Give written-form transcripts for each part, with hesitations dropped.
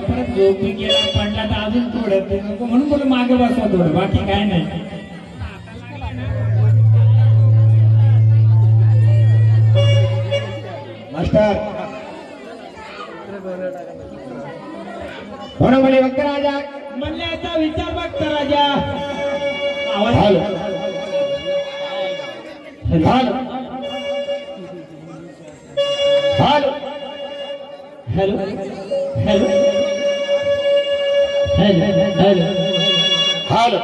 परत झोपी गेला पडला तर अजून थोडं नको म्हणून बोल मागे बसवा थोडं बाकी काय नाही मास्टर कोण बोले भक्त राजा म्हणल्याचा विचार भक्त राजा आवाज hello hello hello hello hello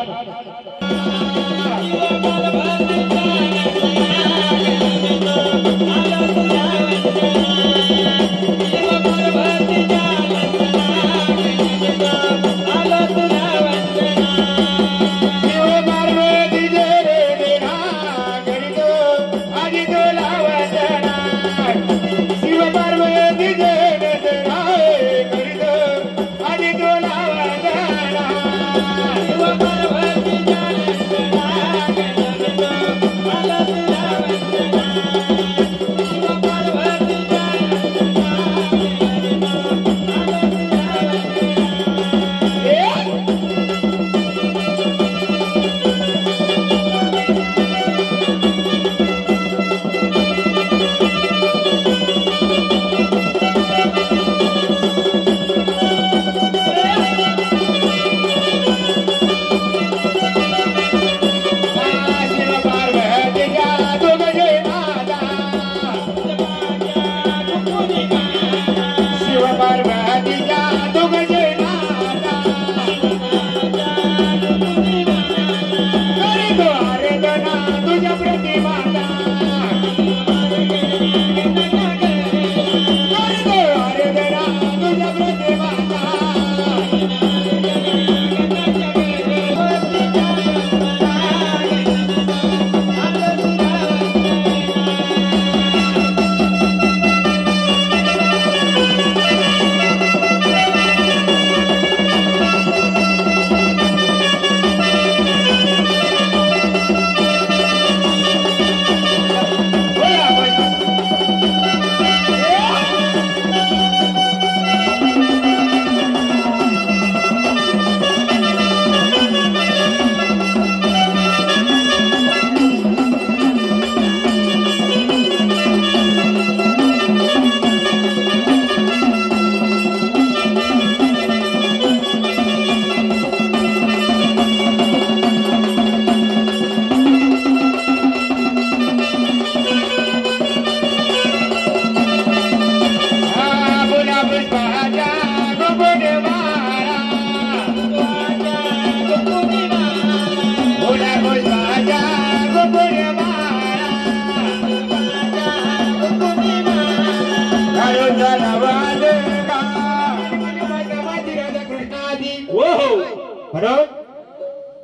hello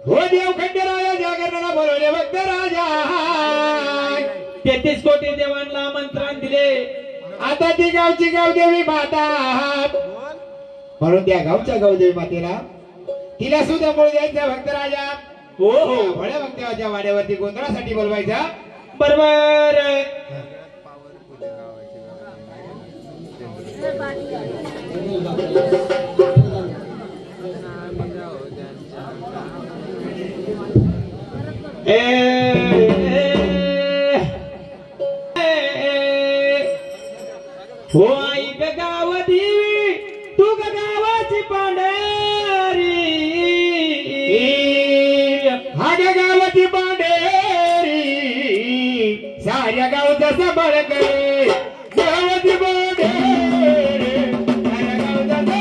हो देव खंडेराया जागरणाला बोलवले भक्त राजा 33 कोटी देवांना आमंत्रण दिले आता ती गावची गावदेवी माता म्हणून त्या गावच्या गावदेवी मातेला तिला सुद्धा बोल द्यायचा भक्त राजा हो हो भोळ्या भक्ताच्या वाड्यावरती गोंधळासाठी बोलवायचा बरोबर हो आई ग गाव देवी तू ग गावाची पांढरी हा ग गावाची पांढरी साऱ्या गावचा सांभाळ करे गावाची पांढरी साऱ्या गावचा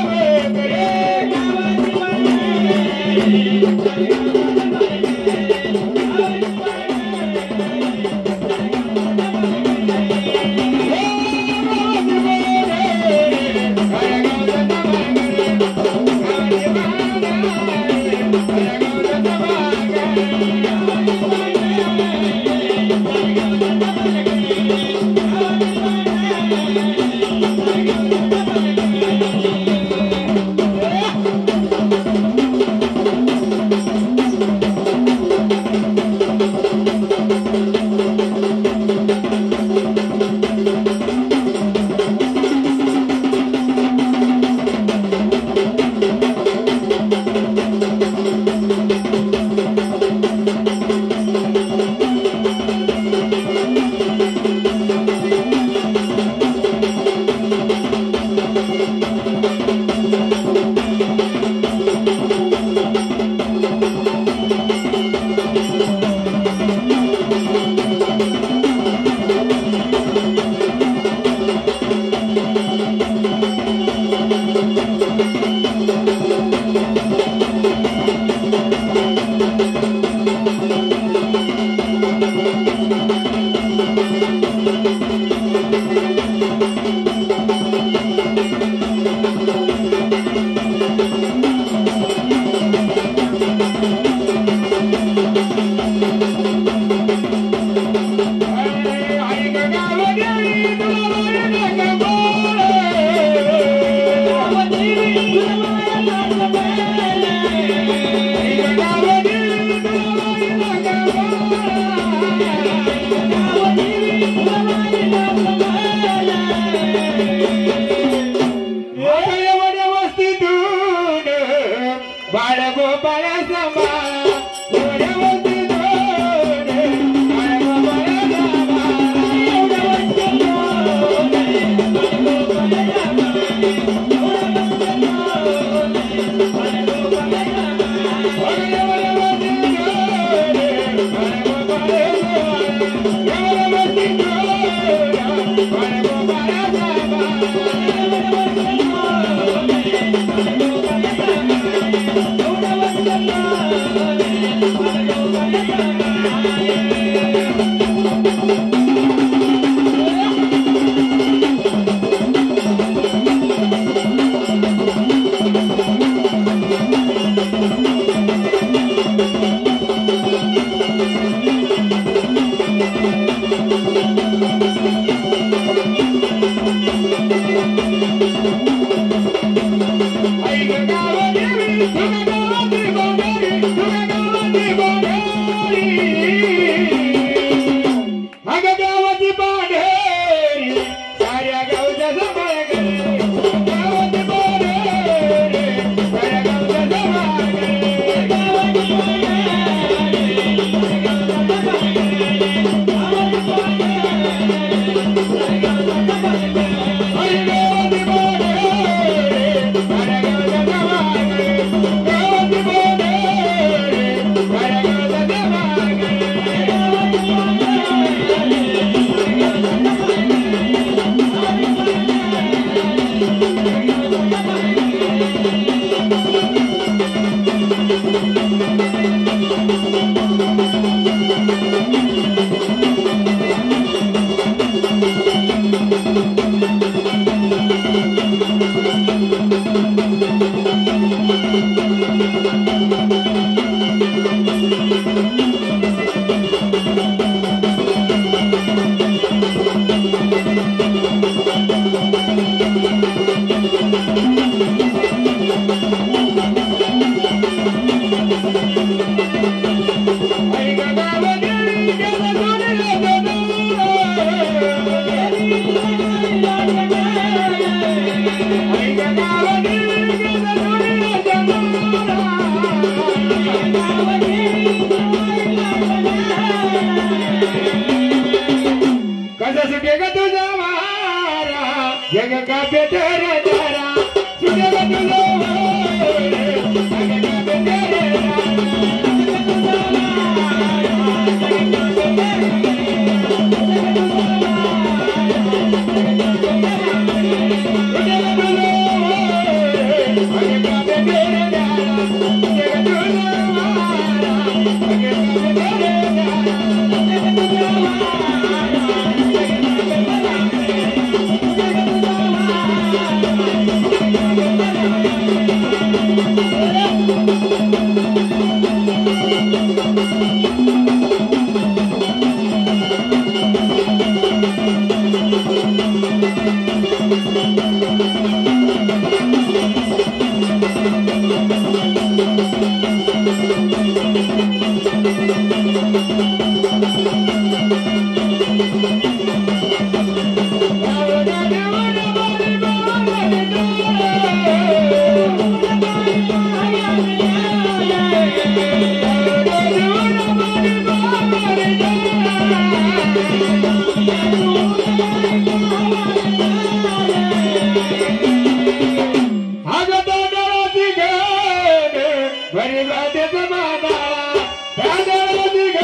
हरी मातेचा माताळा राधावती ग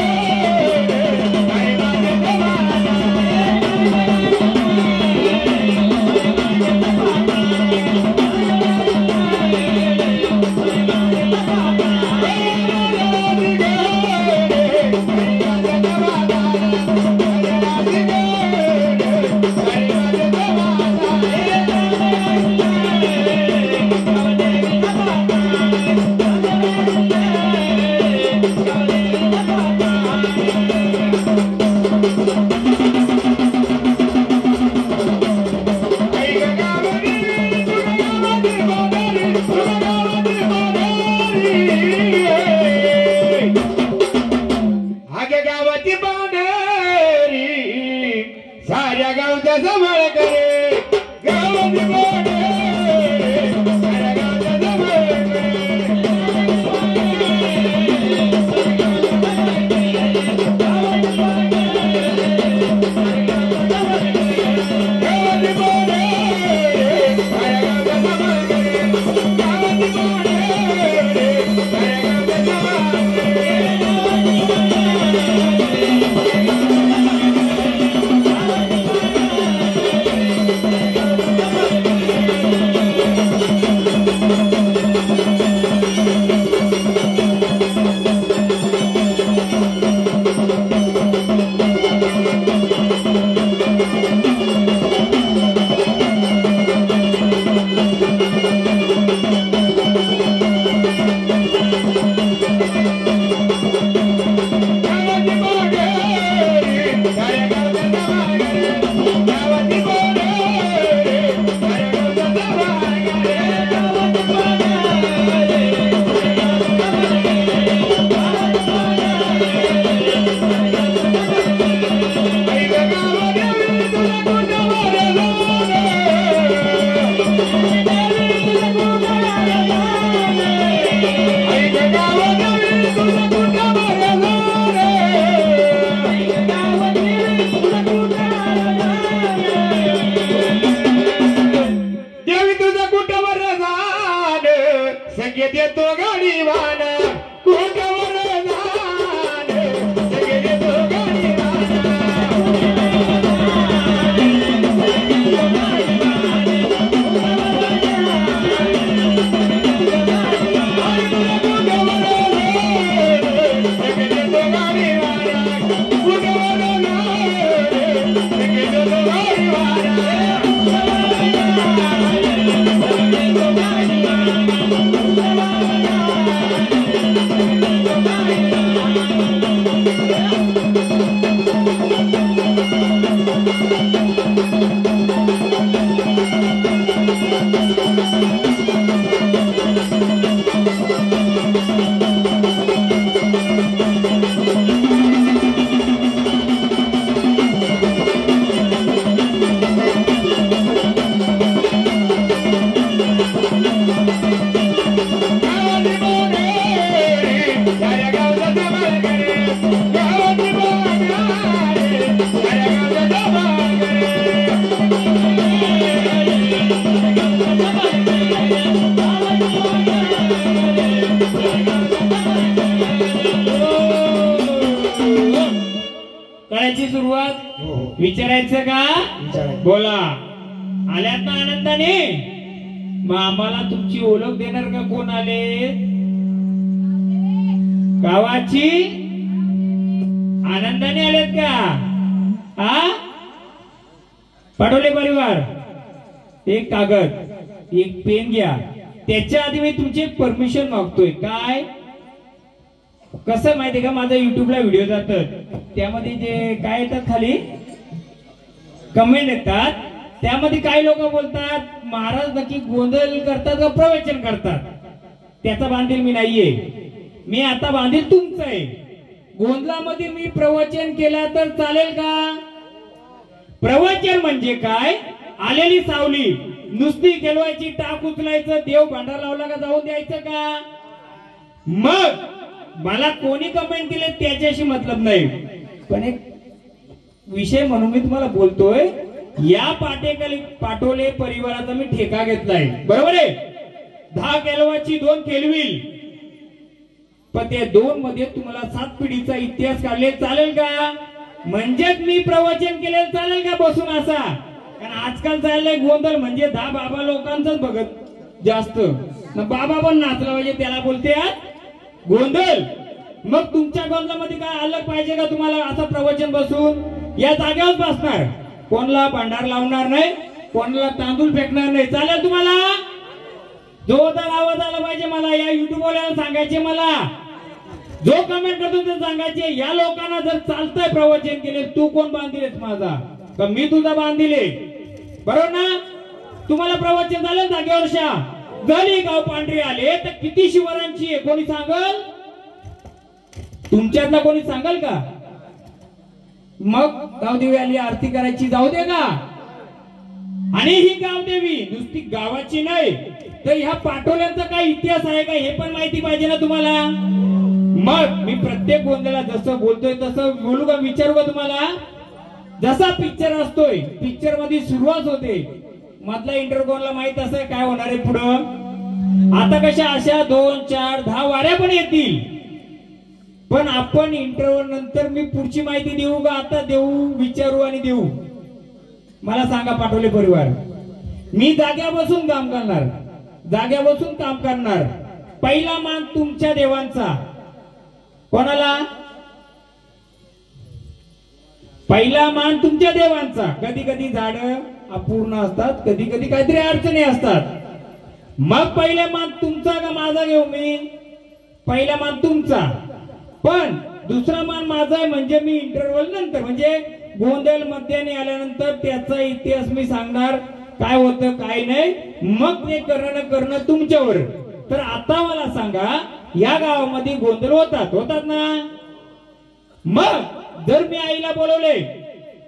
हरी मातेचा माताळा साऱ्या गावचा जवळ करे गावाची बोडे साऱ्या गावचा जवळ संगीत येतो गाडीवान कुठावर जाण संगीत येतो करायची सुरुवात विचारायचं का बोला आल्यात ना आनंदाने मग आम्हाला तुमची ओळख देणार का कोण आले गावाची आनंदाने आलेत का हा पाठवले परिवार एक कागद एक पेन घ्या त्याच्या आधी मी तुमची परमिशन मागतोय काय कसं माहितीये का माझा युट्यूबला व्हिडिओ जातात त्यामध्ये जे काय येतात खाली कमेंट येतात त्यामध्ये काही लोक बोलतात महाराज नक्की गोंधळ करतात का प्रवचन करतात त्याचा बांधील मी नाहीये मी आता बांधील तुमचं आहे गोंधळामध्ये मी प्रवचन केला तर चालेल का प्रवचन म्हणजे काय आलेली सावली नुसती केलवायची टाक उचलायचं देव भांडार लावला का जाऊन द्यायचं का मग मला कोणी कमेंट केले त्याच्याशी मतलब नाही पण एक विषय म्हणून मी तुम्हाला बोलतोय या पाटोले परिवाराचा मी ठेका घेतलाय बरोबर आहे 10 केलवाची 2 केलविल पण त्या 2 मध्ये तुम्हाला 7 पिढीचा इतिहास काढले चालेल का? म्हणजेच मी प्रवचन केले चालेल का बसून असा? कारण आजकाल चाललंय गोंधळ म्हणजे 10 बाबा लोकांचाच बघत जास्त बाबा पण नाचला पाहिजे त्याला बोलते गोंधळ. मग तुमच्या गोंधळामध्ये काय आलं पाहिजे का तुम्हाला? असं प्रवचन बसून या जागेवर बसणार, कोणाला भांडार लावणार नाही, कोणाला तांदूळ फेकणार नाही, चालेल तुम्हाला? जोरदार आवाज आला पाहिजे मला. या युट्यूब वाल्याला सांगायचे, मला जो कमेंट करतो ते सांगायचे, या लोकांना जर चालतंय प्रवचन केले, तू कोण बांधिलेस माझा का मी तुझा बांधिले? बरोबर ना? तुम्हाला प्रवचन झालं जागेवर शा गली गाव पांढरे आले तर किती शिवारांची आहे कोणी सांगल? तुमच्यातला कोणी सांगाल का? मग गावदेवी आली आरती करायची जाऊ दे का? आणि ही गावदेवी नुसती गावाची नाही तर ह्या पाटोल्यांचा काय इतिहास आहे का हे पण माहिती पाहिजे ना तुम्हाला. मग मी प्रत्येक गोंधळाला जसं बोलतोय तसं बोलू का, विचारू का तुम्हाला? जसा पिक्चर असतोय, पिक्चर मध्ये सुरुवात होते, मधला इंटरव्ह्यूला माहित असं काय होणार आहे पुढं. आता कशा अशा 2, 4, 10 वाऱ्या पण येतील, पण आपण इंटरव्ह्यू नंतर मी पुढची माहिती देऊ का आता देऊ? विचारू आणि देऊ. मला सांगा पाटोले परिवार, मी जाग्या बसून काम करणार, जाग्या बसून काम करणार. पहिला मान तुमच्या देवांचा. कोणाला? पहिला मान तुमच्या देवांचा. कधी कधी झाड अपूर्ण असतात, कधी कधी काहीतरी अडचणी असतात. मग पहिला मान तुमचा का माझा घेऊ मी? पहिला मान तुमचा, पण दुसरा मान माझा आहे. म्हणजे मी इंटरव्हल नंतर म्हणजे गोंधळ मध्याने आल्यानंतर त्याचा इतिहास मी सांगणार, काय होतं काय नाही. मग ते करणं तुमच्यावर. तर आता मला सांगा, या गावामध्ये गोंधळ होतात ना? मग जर मी आईला बोलवले,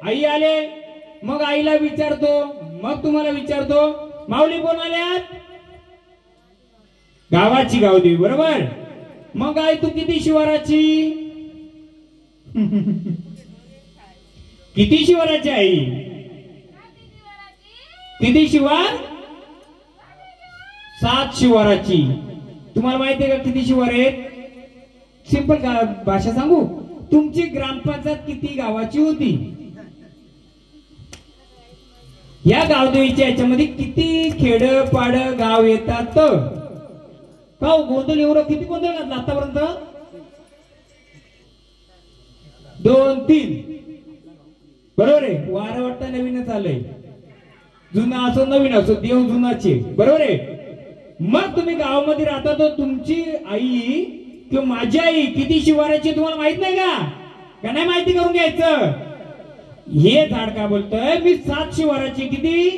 आई आले, मग आईला विचारतो, मग तुम्हाला विचारतो, माऊली कोण आल्यात? गावाची गावदेवी, बरोबर? मग आई तू किती शिवाराची? किती शिवाराची आई? किती शिवार? 7 शिवाराची. तुम्हाला माहिती आहे का किती शिवार आहेत? सिंपल भाषा सांगू, तुमची ग्रामपंचायत किती गावाची होती? या गावदेवीच्या याच्यामध्ये किती खेड पाड गाव येतात? का गोंधळ एवढं किती गोंधळ घातला आतापर्यंत? 2, 3 बरोबर आहे. वारं वाटतं नवीनच आलंय, जुना असो नवीन असो देव जुनाचे, बरोबर आहे. मग तुम्ही गावामध्ये राहता तर तुमची आई किंवा माझी आई किती शिवाराची तुम्हाला माहित नाही का नाही माहिती करून घ्यायचं. हे झाड का बोलतोय मी 7 शिवाराची. किती?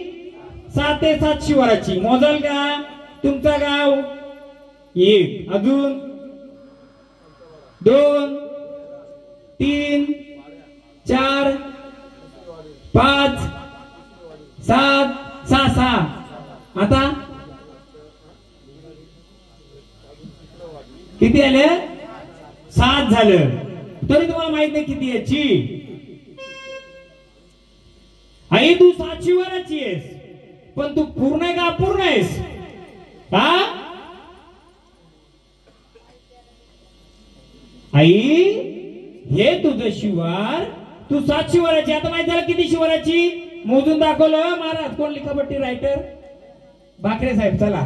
7 ते 7 शिवाराची. मोजाल का? तुमचा गाव 1, अजून 2, 3, 4, 5, 7, 6. आता किती आले? 7 झालं. तरी तुम्हाला माहित नाही किती याची. आई तू 7 शिवाराची आहेस, पण तू पूर्ण आहे का अपूर्ण आहेस? का आई हे तुझं शिवार, तू 7 शिवाराची. आता माहित झालं किती शिवाराची? मोजून दाखवलं महाराज. कोण लिखापट्टी रायटर? भाकरे साहेब. चला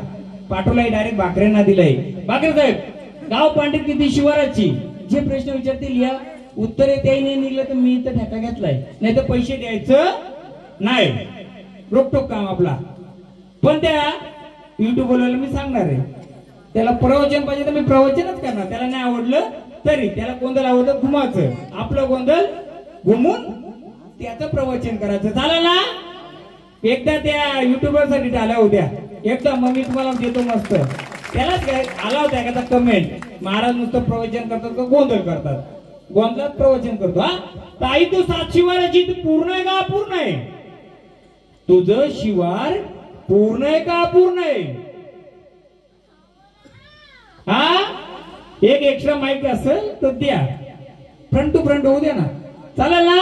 पाठवलाय डायरेक्ट भाकरेंना दिलंय. भाकरे साहेब, गाव पांढरी किती शिवाराची? जे प्रश्न विचारतील या उत्तरे त्याही नाही निघलं तर मी तर ठेका घेतलाय, नाही तर पैसे द्यायचं नाही, रोकटोक काम आपला. पण त्या युट्यूब वाल्याला मी सांगणार आहे, त्याला प्रवचन पाहिजे तर मी प्रवचनच करणार. त्याला नाही आवडलं तरी त्याला गोंधळ आवडत घुमाचं, आपलं गोंधळ घुमून त्याचं प्रवचन करायचं. चालेल ना? एकदा त्या युट्यूबर साठी आल्या होत्या एकदा, मग मी तुम्हाला देतो मस्त. त्यालाच काय आला होता एखादा कमेंट, महाराज नुसतं प्रवचन करतात का गोंधळ करतात? गोंधळात प्रवचन करतो. हा तर आई तू 7 शिवाराची पूर्ण आहे का अपूर्ण आहे? तुझं शिवार पूर्ण आहे का अपूर्ण आहे? हा एक एक्स्ट्रा माईक असेल तर द्या, फ्रंट टू फ्रंट होऊ द्या ना. चालेल ना?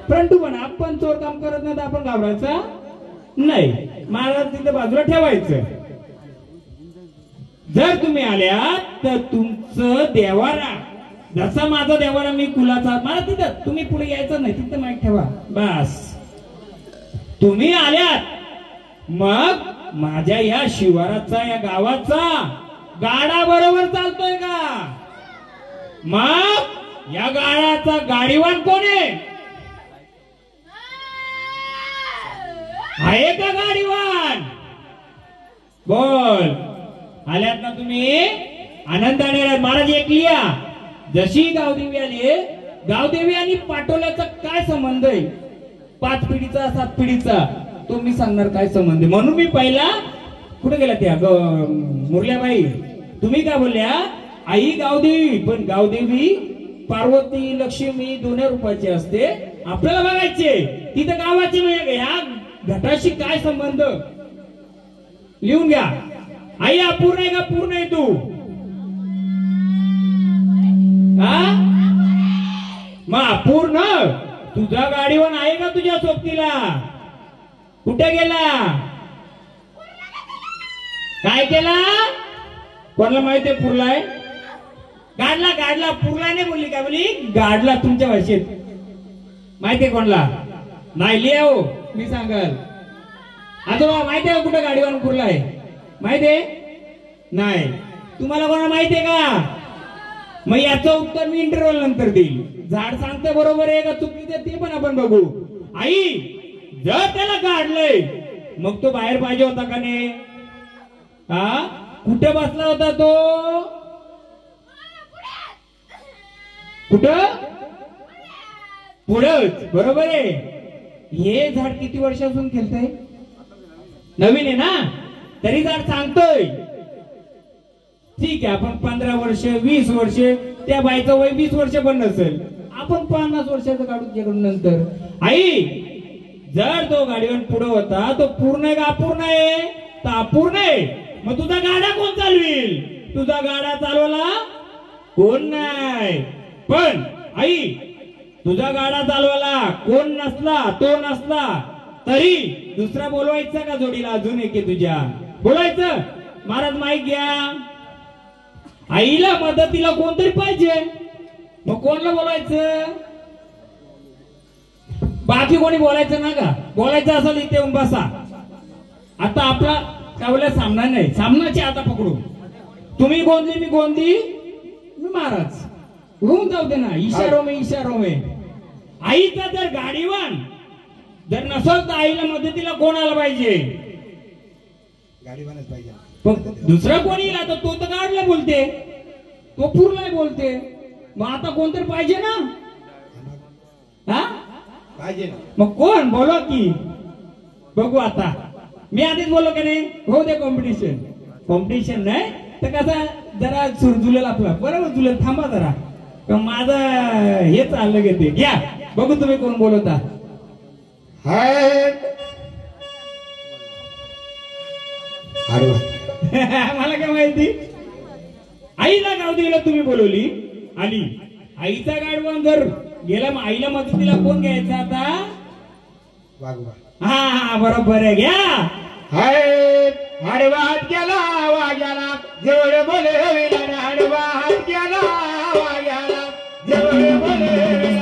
Front two. पण आपण चोर काम करत नाही तर आपण घाबरायचं नाही. महाराज तिथे बाजूला ठेवायचं. जर तुम्ही आल्यात तर तुमचं देवारा, जसा माझा देवारा मी कुलाचा, मला तिथं तुम्ही पुढे यायचं नाही, तिथं माईक ठेवा बस. तुम्ही आल्यात मग माझ्या या शिवाराचा, या गावाचा गाडा बरोबर चालतोय का? मग या गाड्याचा गाडीवान कोण आहे का गाडीवान? बोल. आल्यात ना तुम्ही? आनंदाने राहा. महाराज एक लिया, जशी गावदेवी आली, गावदेवी आणि पाटोल्याचा काय संबंध आहे? 5 पिढीचा 7 पिढीचा, तो मी सांगणार काय संबंध आहे. म्हणून मी पहिला कुठे गेला त्या मुरल्याबाई, तुम्ही काय बोलल्या? आई गावदेवी, पण गावदेवी पार्वती लक्ष्मी दोन्ही रूपाची असते. आपल्याला बघायचे तिथं गावाची म्हणजे ह्या घटाशी काय संबंध, लिहून घ्या. आई अपूर्ण आहे का पूर्ण आहे तू? मग अपूर्ण तुझा गाडीवर आहे का तुझ्या सोबतीला? कुठे गेला? काय केला? कोणाला माहिती आहे पुरलाय? गाडला गाडला, पुरला नाही बोलली, काय बोलली? गाडला तुमच्या भाषेत माहितीये कोणाला? नाही लिहो, मी सांगाल. आजोबा माहिती आहे कुठे गाडीवर पुरलाय? माहितीये? नाही. तुम्हाला कोणाला माहितीये का? मग याचं उत्तर मी इंटरव्ह्यू नंतर देईल. झाड सांगते बरोबर आहे का चुकीचं ते पण आपण बघू. आई जर त्याला काढलंय मग तो बाहेर पाहिजे होता का नाही? कुठे बसला होता तो? कुठं? पुढंच. बरोबर आहे. हे झाड किती वर्षापासून खेळतंय? नवीन आहे ना, तरी झाड सांगतोय. ठीक आहे, आपण 15 वर्ष 20 वर्ष, त्या बाईचं वय 20 वर्ष पण नसेल, आपण 50 वर्षाचं काढून गेलो नंतर. आई जर तो गाडीवर पुढे होता तो पूर्ण आहे का अपूर्ण आहे? तर अपूर्ण आहे. मग तुझा गाडा कोण चालविल? तुझा गाडा चालवला कोण नाही. पण आई तुझा गाडा चालवायला कोण नसला, तो नसला तरी दुसरा बोलवायचा का जोडीला? अजून एक तुझ्या बोलायचं. महाराज माईक घ्या. आईला मदतीला कोणतरी पाहिजे, मग कोणला बोलायचं? बाकी कोणी बोलायचं ना का? बोलायचं असेल इथे येऊन बसा. आता आपला काय बोला सामना नाही, सामनाची आता पकडू. तुम्ही गोंदली, मी गोंदी, मी महाराज, होऊन जाऊ दे ना. इशारो में आईचा जर गाडीवान जर नसल तर आईला मदतीला कोण आला पाहिजे? गाडीवानच पाहिजे. पण दुसरा कोणी येईल? आता तो तर गाडला बोलते, तो पूर्ण बोलते, मग आता कोणतरी पाहिजे ना. पाहिजे ना. मग कोण बोला की बघू. आता मी आधीच बोललो का नाही? हो दे कॉम्पिटिशन. कॉम्पिटिशन नाही तर कसा जरा जुलेल आपला. बरोबर जुलेल. थांबा जरा, माझं हे चाललं घेते. घ्या बघू तुम्ही कोण बोलवता. मला काय माहिती? आईला गावदेवीला तुम्ही बोलवली, आली. आईचा गाडवान जर गेला, आईला मदतीला कोण घ्यायचा आता? हा बरोबर आहे. घ्या. हडवात गेला वाग्याला जवळ बोलविला, हडवात गेला वाग्याला जवळ बोलविला.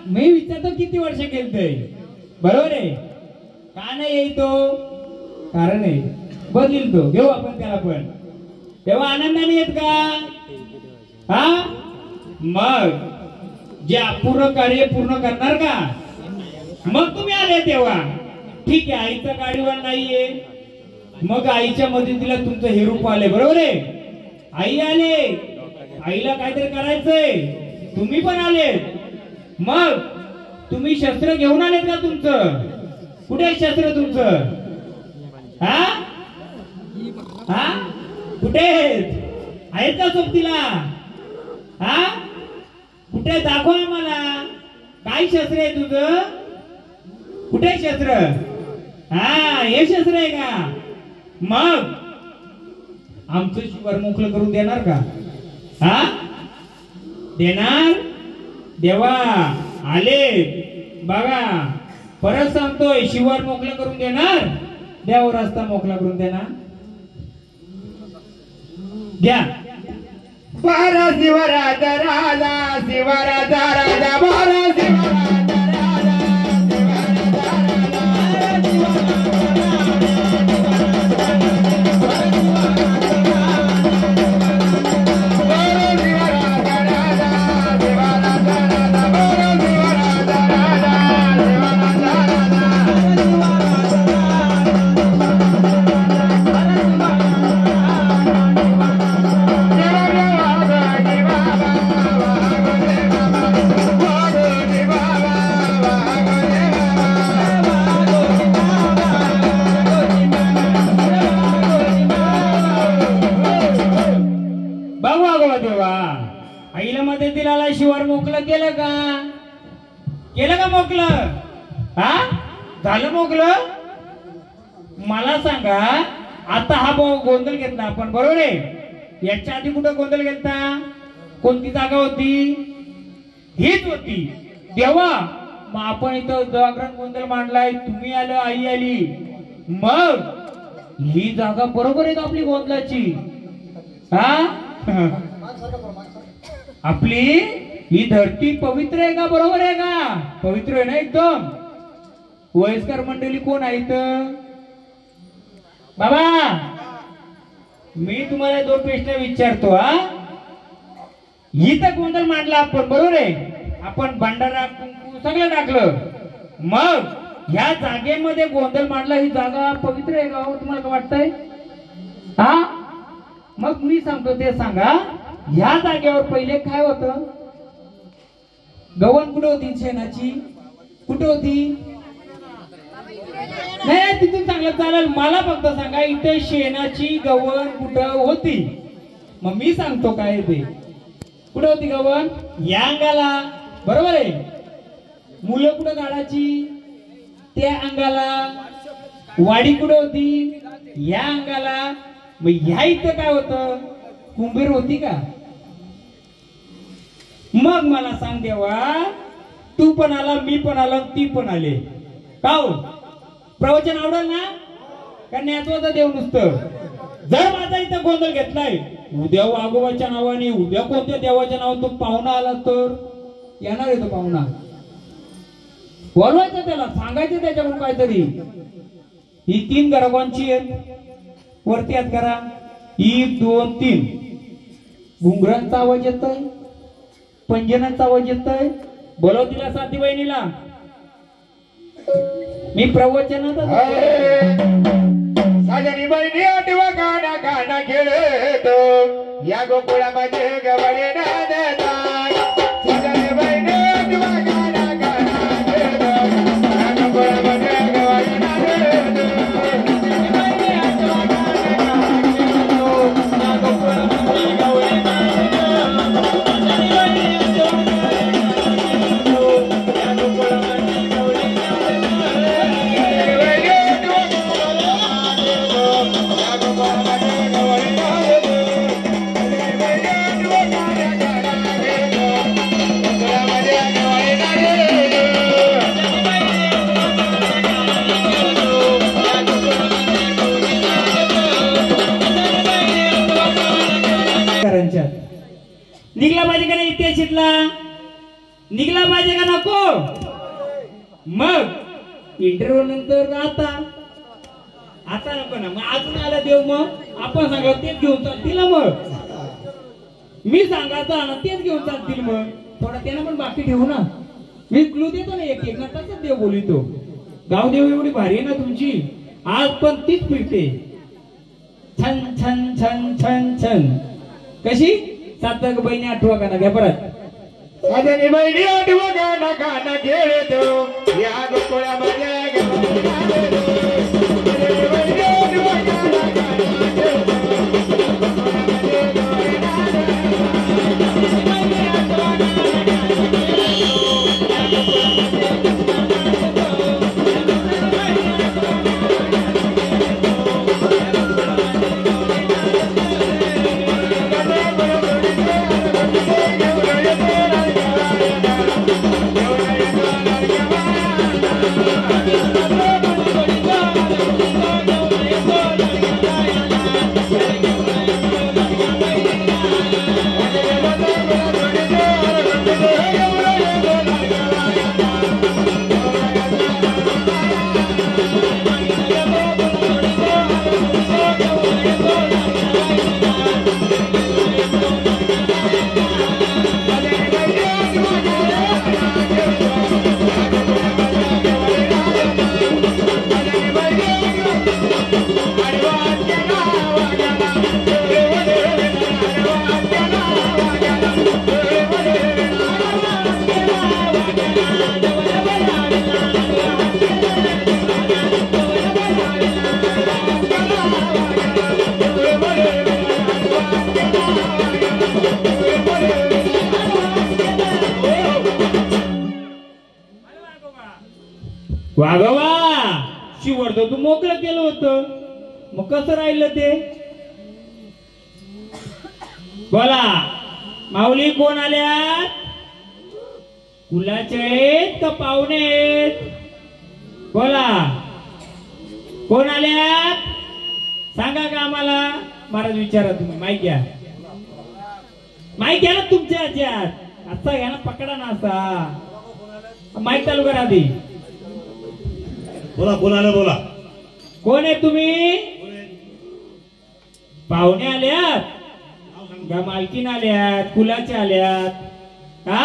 मी विचारतो किती वर्ष केलतय, बरोबर आहे का नाही येतो, कारण आहे बदलील तो, घेऊ आपण त्याला पण, तेव्हा आनंदाने येत का? हा मग जे अपूर्ण कार्य पूर्ण करणार का? मग तुम्ही आले तेव्हा ठीक आहे, आईचा गाडीवर नाहीये, मग आईच्या मदतीला तुमचं हे रूप आले, बरोबर आहे? आई आले, आईला काहीतरी करायचंय, तुम्ही पण आले, मग तुम्ही शस्त्र घेऊन आलेत का? तुमचं कुठे आहे शस्त्र तुमचं? हा हा कुठे आहेत का सोबतीला? हा कुठे दाखव आम्हाला, काय शस्त्र आहे तुझं? कुठे आहे शस्त्र? हा हे शस्त्र आहे का? मग आमचं शिवार मोकळं करून देणार का? हा देणार? देवा आले बघा, परत सांगतोय, शिवार मोकळं करून देणार, देव रस्ता मोकळा करून देणार. घ्या बारा शिवराजा राजा, शिवराजा राजा, बारा शिवराजा राजा, आईला मध्ये दिला शिवार मोकळं केलं का? केलं का मोकळं? हा झालं मोकळं? मला सांगा, आता हा गोंधळ घेतला आपण, बरोबर आहे? याच्या आधी कुठं गोंधळ घेतला? कोणती जागा होती? हीच होती. तेव्हा मग आपण इथं जागरण गोंधळ मांडलाय, तुम्ही आलं, आई आली, मग ही जागा बरोबर आहे का आपली गोंधळाची? हा आपली ही धरती पवित्र आहे का? बरोबर आहे का? पवित्र आहे ना एकदम? वयस्कर मंडळी कोण आहेत बाबा? मी तुम्हाला दोन प्रश्न विचारतो. हा इथं गोंधळ मांडला आपण, बरोबर आहे? आपण भंडारा कुंकू सगळं टाकलं, मग ह्या जागेमध्ये गोंधळ मांडला, ही जागा पवित्र आहे का? तुम्हाला काय वाटतंय? हा मग मी सांगतो ते सांगा, ह्या जागेवर पहिले काय होतं? गवण कुठे होती? शेणाची कुठे होती? नाही तिथून चांगलं चालेल, मला फक्त सांगा इथे शेणाची गवण कुठं होती? मग मी सांगतो काय ते. कुठे होती गवण? या अंगाला, बरोबर आहे? मुलं कुठं काढायची? त्या अंगाला. वाडी कुठे होती? या अंगाला. मग ह्या इथं काय होतं? कुंभीर होती का? मग मला सांग देवा, तू पण आला, मी पण आलो, ती पण आले का हो? प्रवचन आवडेल ना? का न्याचवाचं देव नुसतं? जर माझा इथं गोंधळ घेतलाय, उद्या वाघोबाच्या नावाने, उद्या कोणत्या देवाच्या नावाने तो पाहुणा आला तर येणार आहे तो पाहुणा, बोलवायचं त्याला, सांगायचं त्याच्याकडून काहीतरी. ही 3 गरबांची आहेत, वरती हात करा. 1 2 3 घुंगरांचा आवाज येतोय, पंजनाचा आवाज येतोय. बोलव तिला साथी बहिणीला. मी प्रवचनात साजनी बहिणी आठवा गाणा गाणा खेळतो, या गोकुळामध्ये गवळे नांदतात. साजनी बहिणी आठवा गाणा गाणा खेळतो, या गोकुळामध्ये गवळे नांदतात. निघला पाहिजे का नाही इतिहासातला? निघला पाहिजे का नको? मग इंटरव्ह्यू नंतर आता नको ना. मग अजून आला देव, मग आपण सांगा तेच घेऊन चालतील ना. मग मी सांगायचं ना तेच घेऊन चालतील. मग थोडा त्यांना पण बाकी ठेवू ना. मी क्लू देतो ना एक एक ना, तसंच देव बोलितो. गावदेव एवढी भारी आहे ना तुमची, आज पण तीच फिरते छन छन छन छन छन. कशी सातक बहिणी आठवा का ना घ्या परत. साधनी बहिणी आठवा गाणं गाणं खेळतो या गोकुळामध्ये वागवा शिवडतो तू मोकळं केलं होतं, मग कसं राहिलं ते? बोला माऊली कोण आल्यात? कुलाचे आहेत का पाहुणे आहेत? बोला कोण आल्यात सांगा का आम्हाला? महाराज विचारा तुम्ही. माईक घ्या, माईक घ्या ना तुमच्या ह्याच्यात. असा घ्या ना, पकडा ना असा. माईक चालू करा आधी. बोला बोला बोला. कोण आहे तुम्ही? पाहुणे आल्यात का मालकीन आल्यात? कुलाचे आल्यात का?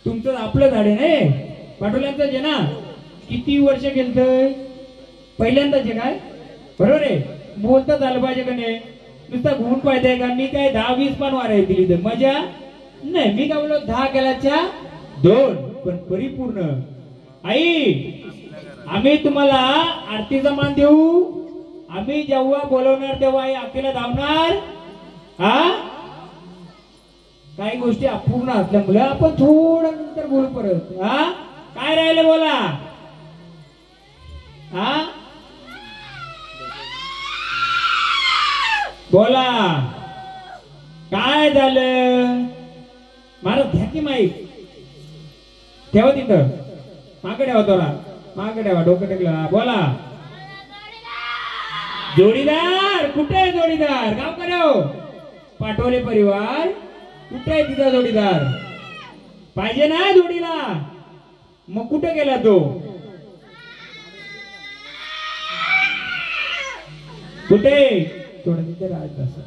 तुमचं आपलं झाड आहे ना, पाटोल्यांचं आहे ना. किती वर्ष गेलतय? पहिल्यांदाच आहे काय? बरोबर आहे. बोलता झालं पाहिजे का नाही? नुसता घुमून पाहिजे का? मी काय 10-20 पान वारा दिली तर मजा नाही. मी काय बोललो 10 गेल्याच्या 2 पण परिपूर्ण. आई आम्ही तुम्हाला आरतीचा मान देऊ. आम्ही जेव्हा बोलवणार तेव्हा आई अकेला धावणार. हा काही गोष्टी अपूर्ण असल्यामुळे आपण थोडं नंतर बोलू परत. हा काय राहिलं बोला. हा बोला काय झालं? महाराज घ्या की माईक ठेवा तिथं. मागे ठेवा तोरा, मागे ठेवा, डोकं टेकलं. बोला जोडीदार कुठे आहे? जोडीदार गावकर हो. पाटोले परिवार कुठे आहे? तिचा जोडीदार पाहिजे ना जोडीला. मग कुठे गेला तो? कुठे? थोडं तिथे राहत असं.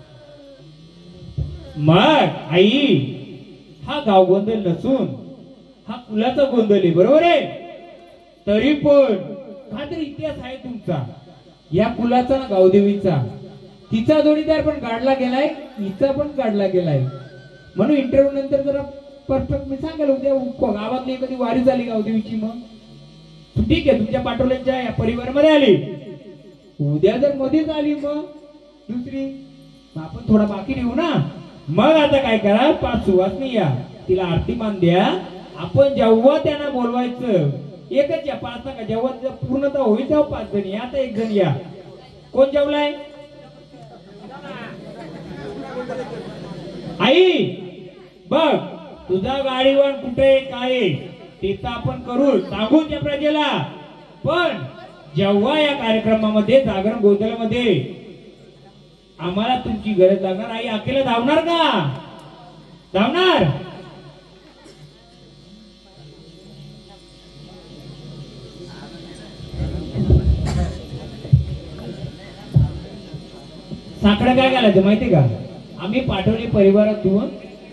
मग आई हा गाव गोंधळ नसून हा कुलाचा गोंधळ आहे. बरोबर आहे. तरी पण काहीतरी इतिहास आहे तुमचा या कुलाचा ना, गावदेवीचा. तिचा जोडीदार पण काढला गेलाय, हिचा पण काढला गेलाय. म्हणून इंटरव्ह्यू नंतर जरा परफेक्ट मी सांगाल उद्या गावातली एखादी वारी झाली गावदेवीची, मग ठीक आहे तुमच्या पाटोल्यांच्या या परिवारामध्ये आली. उद्या जर मध्येच आली मग दुसरी, आपण थोडा बाकी ठेवू ना. मग आता काय करा, 5 सुवासनी या, तिला आरती मान द्या. आपण जेव्हा त्यांना बोलवायचं एकच या, 5 नका. जेव्हा पूर्णता होईल तेव्हा 5 जण या. आता 1 जण या. कोण जेवलाय? आई बघ तुझा गाडीवर कुठे काय ते तर आपण करू, सांगू त्या प्रजेला. पण जेव्हा या कार्यक्रमामध्ये जागरण गोंधळामध्ये आम्हाला तुमची गरज लागणार, आई अकेला धावणार का? धावणार? साकडं काय घालायचं माहिती का? आम्ही पाठवले परिवारातून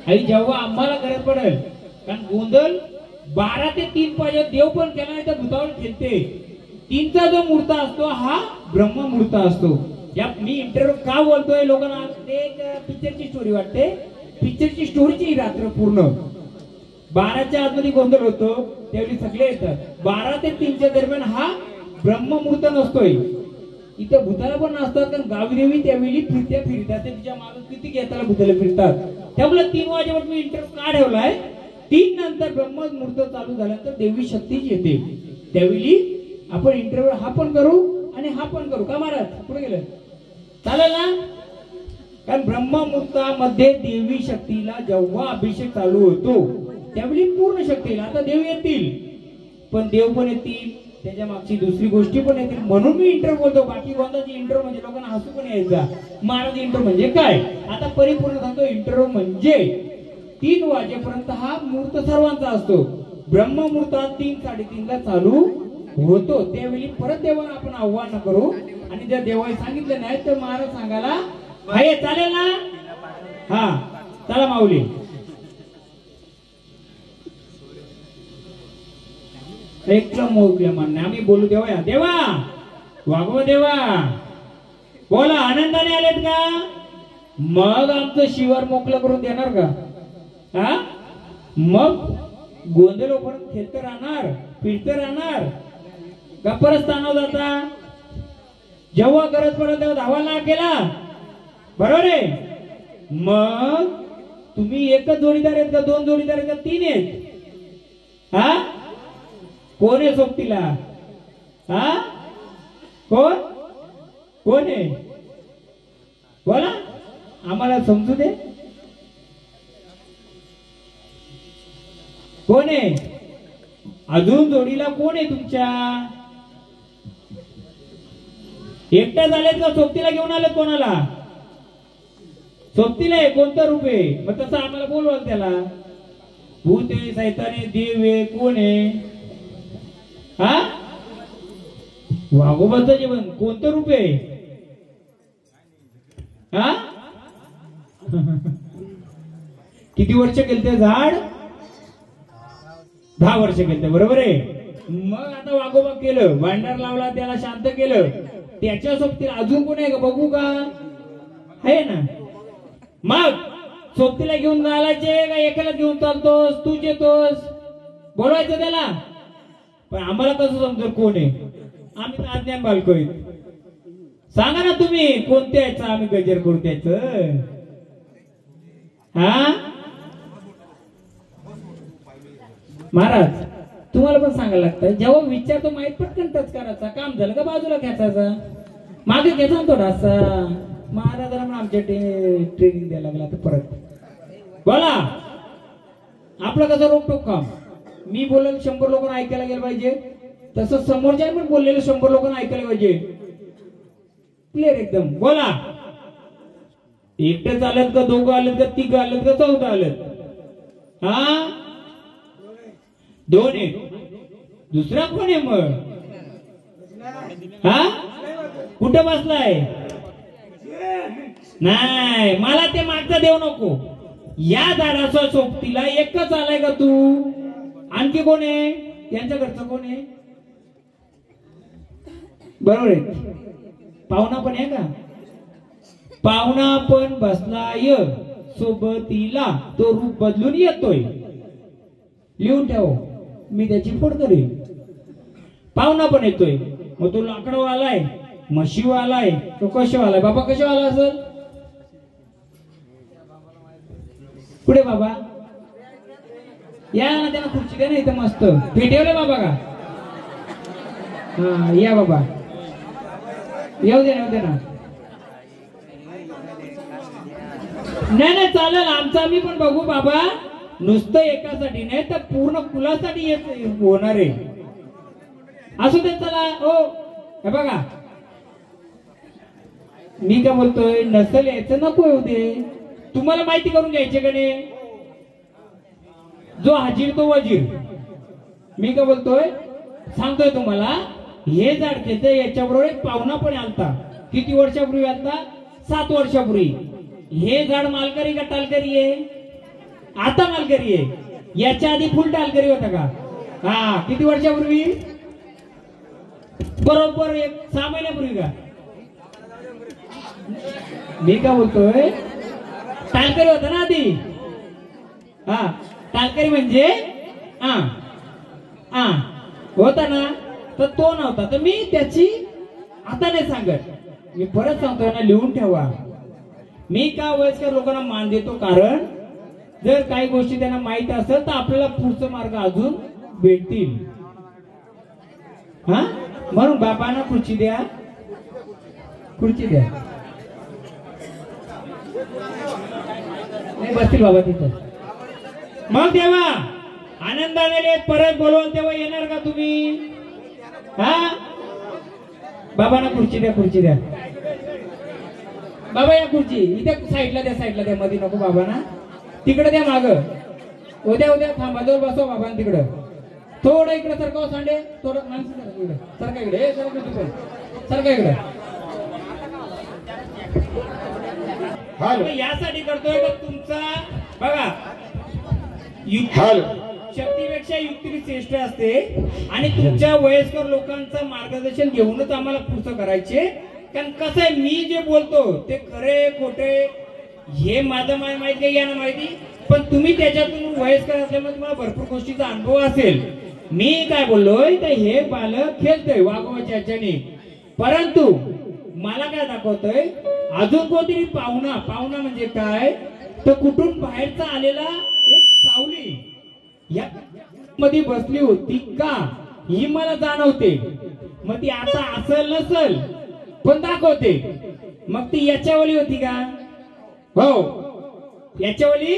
आणि जेव्हा आम्हाला गरज पडेल, कारण गोंधळ 12 ते 3 पाहिजे, देव पण केला नाही तर भूतावर खेळते. 3चा जो मुहूर्त असतो हा ब्रह्म मुहूर्त असतो. या मी इंटरव्ह्यू का बोलतोय लोकांना, ते एक पिक्चरची स्टोरी वाटते. पिक्चरची स्टोरीची रात्र पूर्ण 12च्या आतमध्ये गोंधळ होतो, त्यावेळी सगळे येतात. 12 ते 3च्या दरम्यान हा ब्रह्ममुहूर्त नसतोय. इथं भूताला पण नसतात, कारण गावदेवी त्यावेळी फिरतात, तिच्या मागे किती घेताला भूताला फिरतात. त्यामुळे 3 वाजेपर्यंत मी इंटरव्ह्यू का ठेवलाय, 3 नंतर ब्रह्ममुहूर्त चालू झाल्यानंतर देवी शक्तीच येते. त्यावेळी आपण इंटरव्ह्यू हा पण करू आणि हा पण करू का महाराज? पुढे गेलं चालेल ना? कारण ब्रह्ममुहूर्तामध्ये देवी शक्तीला जेव्हा अभिषेक चालू होतो त्यावेळी पूर्ण शक्ती येईल. आता देव येतील, पण देव पण येतील, त्याच्या मागची दुसरी गोष्टी पण येतील. म्हणून मी इंटरव्ह्यू बोलतो. बाकी कोणताची इंटरव्ह्यू म्हणजे लोकांना हसू पण यायचा, महाराज इंटरव्ह्यू म्हणजे काय? आता परिपूर्ण सांगतो. इंटरव्ह्यू म्हणजे 3 वाजेपर्यंत हा मुहूर्त सर्वांचा असतो. ब्रह्ममुहूर्तात 3-3:30ला चालू होतो. त्यावेळी परत देवाला आपण आव्हान करू आणि जर देवाने सांगितलं नाही तर महाराज सांगायला आहे. चालेल ना? हा चला माऊली. ऐकलं मोगलं म्हणणे आम्ही बोलू देवा. या देवा वागव देवा, बोला आनंदाने आलेत का? मग आमचं शिवार मोकळं करून देणार का? हा मग गोंधळ पर्यंत खेळत राहणार, फिरत राहणार का? परत स्थानावर जाता. जेव्हा गरज पडत तेव्हा धावायला केला, बरोबर आहे? मग तुम्ही एकच जोडीदार आहेत का, 2 जोडीदार आहेत का, 3 आहेत? हा कोण आहे सोबतीला? हा कोण कोण आहे? बोला आम्हाला समजू दे. कोण आहे अजून जोडीला? कोण आहे तुमच्या? एकट्या झालेत का सोबतीला घेऊन आलेत? कोणाला सोबतीला आहे? कोणतं रूप आहे? मग तसं आम्हाला बोलवाल त्याला. भूत आहे, सैतान आहे, देव आहे, कोण आहे? हा वाघोबाचं जेवण कोणतं रूप आहे? हा किती वर्ष केलते झाड? 10 वर्ष केलते, बरोबर आहे. मग आता वाघोबा केलं, भांडार लावला, त्याला शांत केलं. त्याच्या सोबतीला अजून कोण आहे का बघू का? आहे ना? मग सोबतीला घेऊन चालायचे का एकाला घेऊन चालतोस? तूच येतोस, बोलवायचं त्याला. पण आम्हाला कसं समजलं कोण आहे? आम्ही तर अज्ञान बालकोय. सांगा ना तुम्ही कोणत्या यायचं आम्ही गजर करू त्याच? हा महाराज तुम्हाला पण सांगायला लागतं. जेव्हा विचारतो माहित पटकन टच करायचा, काम झालं का बाजूला खेचायचा, मागे घ्यायचा थोडासा. महाराजांना पण आमच्या ट्रेनिंग द्यायला लागला. तर परत बोला आपलं कसं रोखटोक काम. मी बोलेल 100 लोकांना ऐकायला गेलं पाहिजे, तसं समोरच्या पण बोललेलं 100 लोकांना ऐकायला पाहिजे. क्लिअर एकदम. बोला एकटेच आलेत का, 2 आलेत का, 3 आलेत का, 14 आलेत? हा 2 आहे. दुसरा कोण आहे मग? हा कुठं बसलाय? नाही मला ते मागचा देव नको. या झाडाच्या सोबतीला एकच आलाय का तू? आणखी कोण आहे? यांच्या घरचं कोण आहे? बरोबर आहे. पाहुणा पण आहे का? पाहुणा पण बसलाय सोबतीला, तो रूप बदलून येतोय. लिहून ठेव, मी त्याची फोड करेन. पाहुणा पण येतोय. मग तो लाकडं आलाय, म्हशी आलाय, तो कशा आलाय? बाबा कशा आला असेल? कुठे बाबा? या ना, त्यांना खुर्ची द्या ना इथं मस्त भेटेवले बाबा का? हा या बाबा, येऊ दे ना. नाही चालेल, आमचं आम्ही पण बघू बाबा. नुसतं एकासाठी नाही तर पूर्ण कुलासाठी होणार आहे. असू दे चला. हो हे बघा मी काय बोलतोय, नसेल यायचं नको येऊ दे. तुम्हाला माहिती करून घ्यायचे का नाही? जो हाजीर तो वजीर. मी काय बोलतोय सांगतोय तुम्हाला. हे झाड त्याचं याच्याबरोबर एक पाहुणा पण आलता. किती वर्षापूर्वी आलता? 7 वर्षापूर्वी हे झाड मालकरी का टालकरी आहे? आता मालकरी आहे. याच्या आधी फुल टालकरी होता का? हा, किती वर्षापूर्वी? बरोबर 6 महिन्यापूर्वी का? मी का बोलतोय, टालकरी होता ना आधी. हा, टालकरी म्हणजे होता ना, तर तो नव्हता. तर मी त्याची आता नाही सांगत, मी परत सांगतोय ना, लिहून ठेवा. मी का वयस्कर लोकांना मान देतो, कारण जर काही गोष्टी त्यांना माहित असेल तर आपल्याला पुढचा मार्ग अजून भेटतील. हा, म्हणून बाबांना खुर्ची द्या, खुर्ची द्या. नाही बसतील बाबा तिथं. मग तेव्हा आनंदाने परत बोलवाल तेव्हा येणार का तुम्ही? हा, बाबांना खुर्ची द्या, खुर्ची द्या. बाबा या खुर्ची इथे साईडला द्या, साईडला द्या, मध्ये नको बाबांना. तिकडे द्या माग. उद्या उद्या थांबा, जवळ बसवा बाबांना तिकडं. थोडं इकडे सरकाव सांडे, थोडं माणसं सरका इकडे, सरका इकडे. यासाठी करतोय का तुमचा बघा, शक्तीपेक्षा युक्ती श्रेष्ठ असते. आणि तुमच्या वयस्कर लोकांचं मार्गदर्शन घेऊनच आम्हाला पुढचं करायचे. कारण कसं आहे, मी जे बोलतो ते खरे खोटे हे माझं माहिती काही यांना माहिती, पण तुम्ही त्याच्यातून वयस्कर असल्यामुळे तुम्हाला भरपूर गोष्टीचा अनुभव असेल. मी काय बोललोय तर हे बालक खेळतोय वाघोबाच्या ह्याच्याने, परंतु मला काय दाखवतोय, अजून कोणतरी पाहुणा. पाहुणा म्हणजे काय, तर कुठून बाहेरचा आलेला एक सावली या मध्ये बसली होती का, ही मला जाणवते. मग ती आता असल नसल पण दाखवते. मग ती याच्यावली होती का? हो, याच्यावली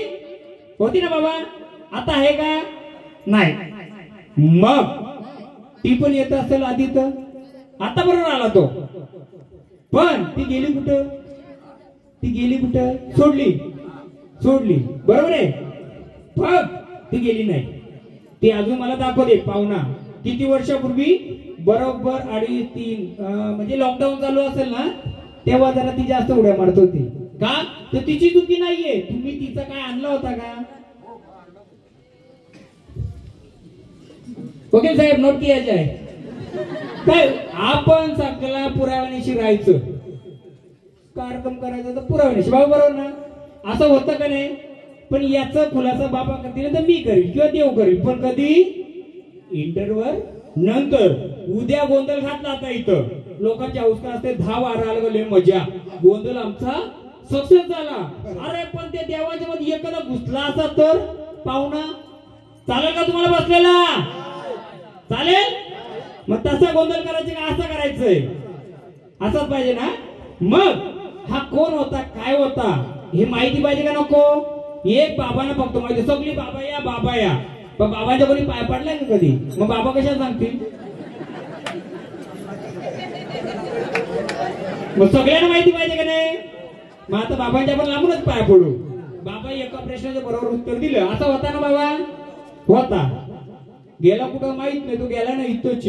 होती ना बाबा. आता आहे का? नाही. मग ती पण येत असेल आधी, तर आता बरोबर आला तो. पण ती गेली कुठं? ती गेली कुठं? सोडली, सोडली, बरोबर आहे. पण ती गेली नाही. ती अजून मला दाखवते पाहुणा. किती वर्षापूर्वी? बरोबर 2.5-3 म्हणजे लॉकडाऊन चालू असेल ना, तेव्हा जरा ती जास्त उड्या मारत होती. का? तर तिची चुकी नाहीये. तुम्ही तिचा काय आणला होता का? ओके साहेब, नोट किया जाए. काय आपण सगळ्या पुराव्यानिशी राहायचं, कार्यक्रम करायचा तर पुराव्यानिशी. बाबा बरोबर ना? असं होतं का नाही? पण याचा खुलासा बाबा करतील तर मी करील किंवा देव करील, पण कधी? इंटरव्हर नंतर. उद्या गोंधळ घातला आता इथं लोकांची अवस्था असते, 10-12 आलं गेले, मजा, गोंधळ आमचा सक्सेस झाला. अरे पण त्या देवाच्या मध्ये एखादा घुसला असा तर पाहुणा चालेल का तुम्हाला बसलेला? चालेल. मग तसा गोंधळ करायचं का असं करायचंय? असंच पाहिजे ना. मग हा कोण होता, काय होता हे माहिती पाहिजे का नको? एक बाबांना फक्त माहिती, सगळी बाबा या, बाबा या. पण बाबांच्या कोणी पाय पडलाय का कधी? मग बाबा कशा सांगतील? मग सगळ्यांना माहिती पाहिजे का नाही? मग आता बाबांच्या पण लांबूनच पाय पडू. बाबा एका प्रश्नाचं बरोबर उत्तर दिलं. असा होता ना बाबा? होता. गेला कुठं माहित नाही, तो गेला ना इथंच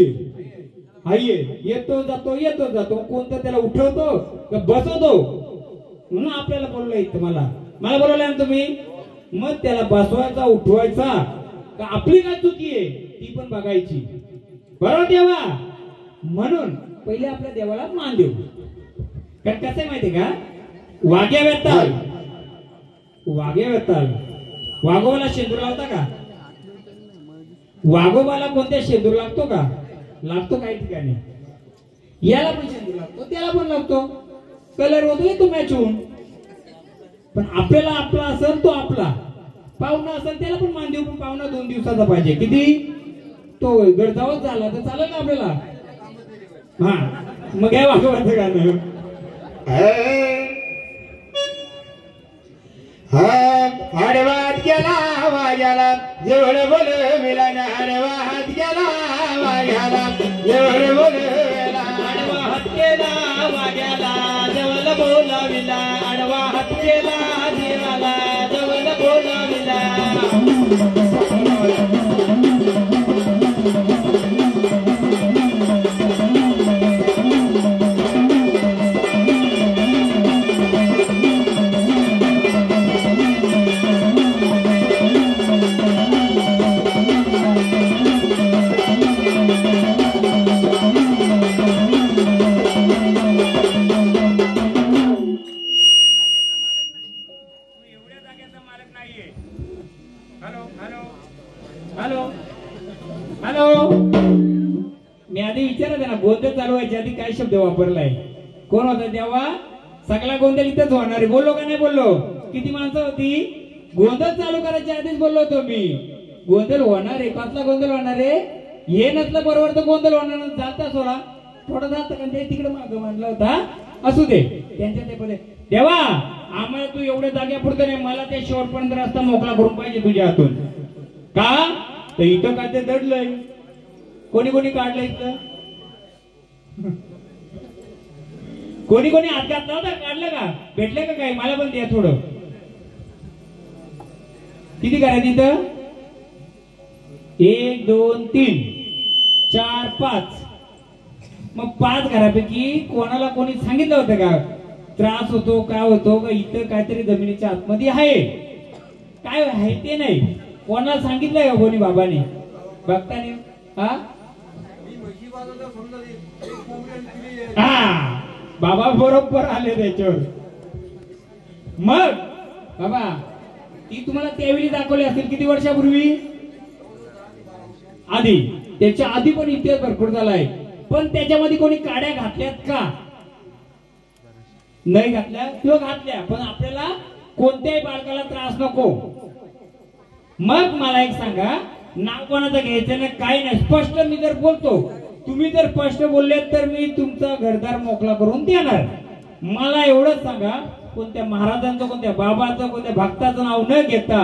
आहे. येतो जातो, येतो जातो. कोणतं त्याला उठवतो का बसवतो? म्हणून आपल्याला बोललं इथं, मला बोलवलंय ना तुम्ही. मग त्याला बसवायचा, उठवायचा का आपली काय चुकी आहे ती पण बघायची, बरोबर देवा? म्हणून पहिले आपल्या देवाला मान देऊ. कारण कसं आहे माहितीये का, वाघ्या वेताल, वाघ्या वेताल वाघोबाला शेंदूर लावता का? वाघोबाला कोणत्या शेंदूर लागतो का? लागतो काही ठिकाणी. याला पण शेंदूर लागतो, त्याला पण लागतो. कलर होतो येतो मॅच होऊन. पण आपल्याला आपला असेल तो आपला, पाहुणा असेल त्याला पण मान देऊ. पण पाहुणा 2 दिवसाचा पाहिजे. किती? तो गडजावच झाला तर चालेल ना आपल्याला? हा, मग काय वाघोबाचं गाणं. आडवात गेला वाघ्याला जवळ बोल मिळाला. आडवात गेला वाघ्याला जवळ बोल मिळाला. आडवा हात केला वाघ्याला जवळ बोलाविला. आडवा हात केला देवाला जवळ बोलाविला. Hello hello. मी आधी विचारत ना गोंधळ चालू व्हायच्या आधी काय शब्द वापरलाय, कोण होता तेव्हा? सगळा गोंधळ इथंच होणार आहे. बोललो का नाही बोललो? किती माणसं होती? गोंधळ चालू करायच्या आधीच बोललो होतो मी. गोंधळ होणार आहे. कसला गोंधळ होणार आहे? हे नसलं बरोबर तर गोंधळ होणार. चालता सोडा थोडं जात का ते तिकडे माग म्हणलं होता. असू दे त्यांच्या ते पदे. देवा आम्हाला तू एवढ्या जाग्यापुरतं नाही, मला ते शेवटपर्यंत रस्ता मोकळा करून पाहिजे तुझ्या हातून. का तर इथं काय ते दडलंय. कोणी कोणी काढलं इथं? कोणी कोणी हात घातला होता? काढलं का? भेटलं का काही? मला पण द्या थोडं. किती करायचं इथं? 1 2 3 4 5. मग 5 घरापैकी कोणाला कोणी सांगितलं होतं का त्रास होतो काय होतो का इथं काहीतरी जमिनीच्या आतमध्ये आहे? काय आहे ते नाही. कोणाला सांगितलंय का कोणी बाबाने बघताने? हा बाबा बरोबर आले त्याच्यावर. मग बाबा ती तुम्हाला त्यावेळी दाखवली असेल किती वर्षापूर्वी? आधी. त्याच्या आधी पण इतिहास भरपूर झालाय. पण त्याच्यामध्ये कोणी काड्या घातल्यात का? नाही घातल्या किंवा घातल्या, पण आपल्याला कोणत्याही बाळकाला त्रास नको. मग मला एक सांगा, नाव कोणाचं घ्यायचं नाही काय नाही. स्पष्ट मी जर बोलतो, तुम्ही जर स्पष्ट बोलले तर मी तुमचा घरदार मोकळा करून देणार. मला एवढंच सांगा, कोणत्या महाराजांचं कोणत्या बाबाचं कोणत्या भक्ताचं नाव न घेता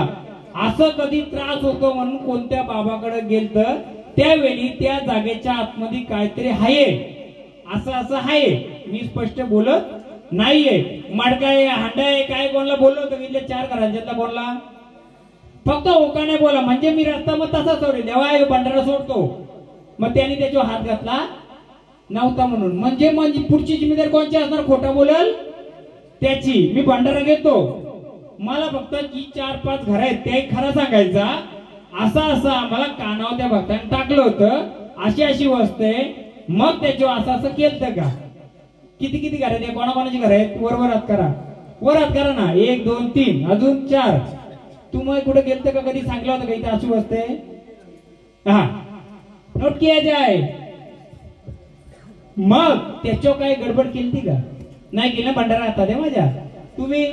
असं कधी त्रास होतो म्हणून कोणत्या बाबाकडे गेल तर त्यावेळी त्या जागेच्या आतमध्ये काहीतरी आहे, असं असं आहे. मी स्पष्ट बोलत नाहीये. मडकाय हांडाय काय कोणाला बोललो होतं? इथल्या 4 घरांच्यातला कोणला? फक्त ओकाने बोला म्हणजे मी रस्ता मग तसा सोडेल. देवा भंडारा सोडतो. मग त्याने त्याच्यावर हात घातला नव्हता म्हणून म्हणजे पुढची जिम्मेदारी कोणची असणार? खोटा बोलल त्याची. मी भंडारा घेतो. मला फक्त की 4-5 घर आहेत ते खरं सांगायचा. असं आम्हाला कानावर त्या भक्तांनी टाकलं होतं. अशी अशी वस्तू आहे. मग त्याच्यावर असं केलं का? किती घर आहेत? कोणाकोणाची घर आहेत? वर हात करा. वर हात करा ना. 1 2 3 अजून 4. तुम्ही कुठे गेलते का? कधी सांगितलं होतं का इथे अशी वस्तू आहे? हा नोट किया जाय. मग त्याच्यावर काही गडबड केली का? नाही केलं. भंडारा आता दे माझ्या. तुम्ही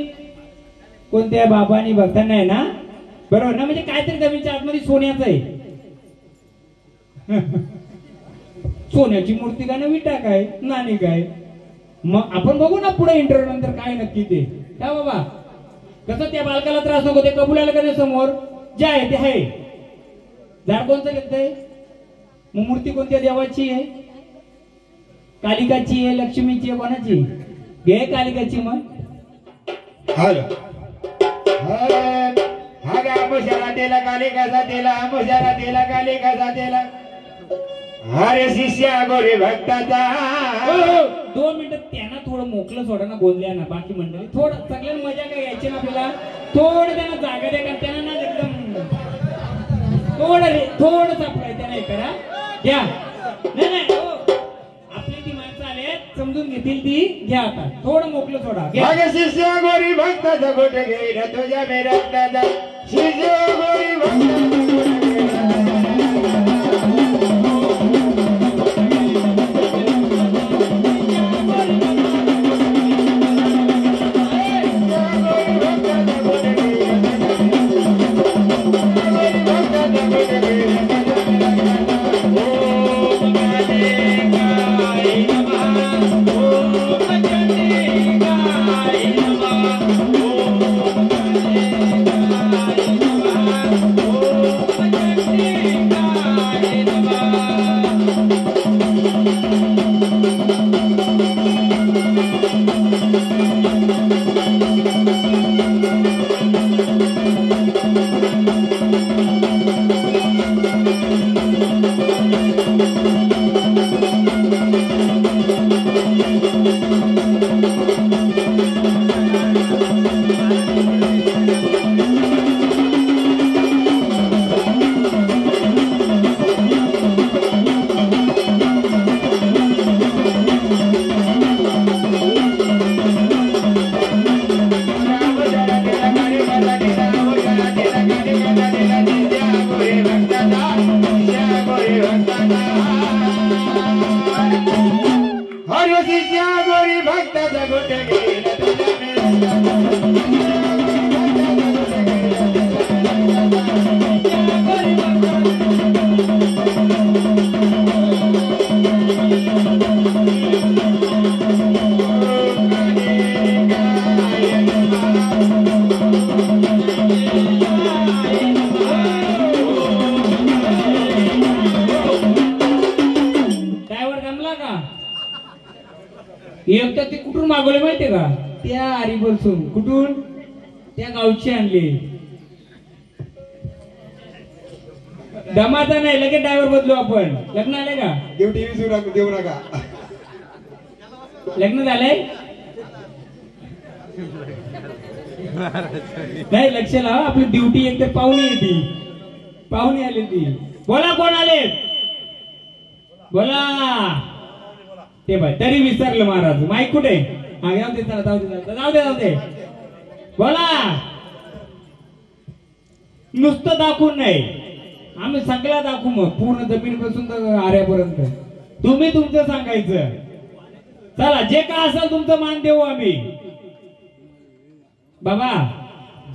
कोणत्या बाबांनी भक्तांना नाही ना? बरोबर ना? म्हणजे काहीतरी जमिनीच्या आतमध्ये सोन्याचं आहे. सोन्याची मूर्ती काय ना विटा काय नाणी काय? मग आपण बघू ना पुढे इंटरव्ह्यू नंतर काय नक्की ते. काय बाबा कसं त्या बालकाला त्रास नको ते कबूल आलं का नाही समोर जे आहे ते आहे. झाड कोणतं घेतलंय? मग मूर्ती कोणत्या देवाची आहे? कालिकाची आहे, लक्ष्मीची आहे, कोणाची? घे कालिकाची. मग हॅलो हा मुशारा दिला कालिकाचा दिला, मुशारा दिला कालिकाचा दिला. अरे शिष्या गोरी भक्ताचा. 2 मिनिटं त्यांना थोडं मोकळं सोडा ना. बोलल्या ना बाकी मंडळी थोडं सगळ्यांना मजा काय घ्यायची ना आपल्याला. थोडं त्यांना जागा द्या. त्यांना ना एकदम थोडं सापडाय त्यांना हे करा घ्या. नाही आपली ती माणसं आले समजून घेतील ती घ्या. आता थोडं मोकळं सोडा. शिष्या गोरी भक्ताचा गोट घेईन तुझ्या मेरक्ताचा. शिष्या गोरी भक्ताचा माझा शिष्या गोरी भक्ताचा हर शिष्या गोरी भक्ताचा गोट गेला तुझ्या एक तर ते कुठून मागवले माहितीये का? त्या आरीपासून. कुठून? त्या गावची आणली. दमाचा नाही, लगेच ड्रायव्हर बदलू आपण. लग्न आले का? देऊ नका. लग्न झालंय? नाही, लक्ष लावा. आपली ड्युटी एक तर पाहुणी येते. पाहुणी आली ती. बोला कोण आले? बोला. ते बाय तरी विसरलं महाराज. माईक कुठे? हा जाऊ दे, चला जाऊ दे. बोला. नुसतं दाखवून नाही, आम्ही सगळं दाखवू. मग पूर्ण जमीनपासून तर आऱ्यापर्यंत तुम्ही तुमचं सांगायचं. चला, जे काय असेल तुमचं मान देऊ आम्ही. बाबा,